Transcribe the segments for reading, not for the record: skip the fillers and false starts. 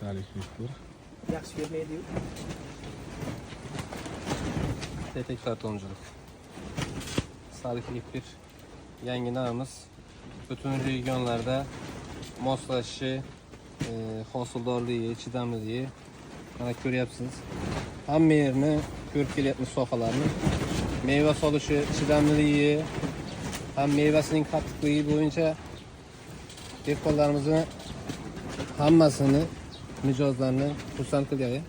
Salik Viktor. Yaxshi bermaydi-yu. Tetek kartonculuk. Salik Viktor. Yangi namimiz. Bütün regionlarda moslashishi, hosildorligi, chidamligi. Mana ko'ryapsiz. Hamma yerni ko'rib kelyapmiz sohalarni. Meva solishi, chidamligi, ham mevasining qattiqligi bo'yicha dehqonlarimizni hammasini mijozlarni xursand qilyapti.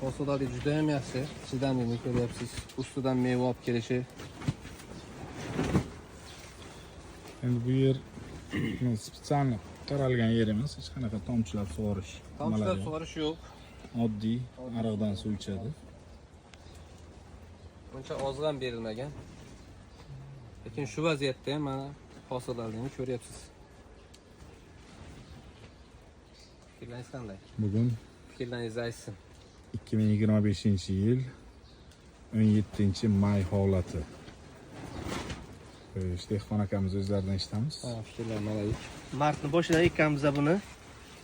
Hosildorligi juda ham yaxshi, chidamlini ko'ryapsiz. Ustidan meva olib kelishi. Endi bu yer spesial qaralgan yer emas, hech qanaqa tomchilab sug'orish. Tomchilar sug'orish yo'q. Oddiy ariqdan suv ichadi. Buncha oziq ham berilmagan. Lekin shu vaziyatda ham mana hosillarni ko'ryapsiz. Fikrlaringiz qanday? Bugun Fikrlaringizni aytsin. 2025-yil 17-may holati. Dehqon akamiz o'zlaridan eshitamiz. Fikrlarim alayk. Martni boshida ekkanmiz buni.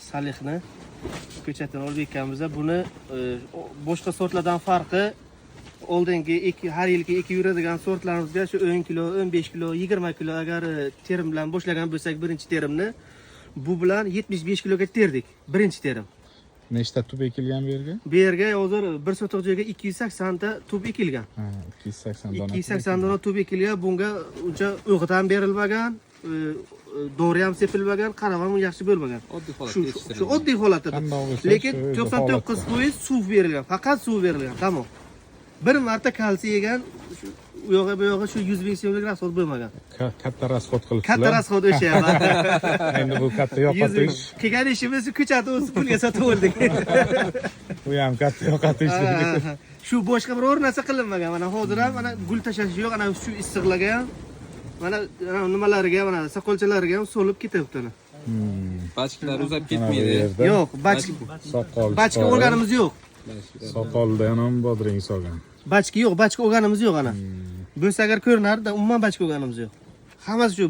Salixni ko'chatdan olib ekkanmiz. Buni boshqa sortlardan farqi oldingi har yilgi ekib yuradigan sortlarimizga shu 10 kilo, 15 kilo, 20 kilo agar terim bilan boshlagan bo'lsak, birinchi terimni bu bilan 75 kiloga terdik. Birinchi terim. Nechta tub ekilgan bu yerga? Bu yerga hozir bir sotiq joyga 280 ta tub ekilgan. Ha, 280 dona. 280 dona tub ekilgan. Bunga uncha o'g'it ham berilmagan, dori ham sepilmagan, qarab ham yaxshi bo'lmagan. Oddiy holatda Shu yetishtirilgan. oddiy holatda. Qandoq bo'lsa, Lekin shu 99% suv berilgan. Faqat suv berilgan. Tamom. Bir marta kalsiy yegan, shu u yog'i bu yog'i shu 100 ming so'mlik rasxod bo'lmagan. Katta rasxod qilibsizlar. Katta rasxod o'shyapti. Endi bu katta yo'qotish. Kelgan ishimiz ko'chatni o'zi pulga sotib oldik. Bu ham katta yo'qotish. Shu boshqa biror narsa qilinmagan. Mana hozir ham mana gul tashlash yo'q, ana shu issiqlarga ham mana nimalariga, mana soqolchalariga ham so'lib ketyapti. Bachkilar uzab ketmaydi. Yo'q, soqol. bachka olganimiz yo'q. Soqoldan ham bodring solgan. Bachka yo'q, bachka olganimiz yo'q ana. Bo'lsa agar ko'rinardi, umuman bachka olganimiz yo'q. Hammasi shu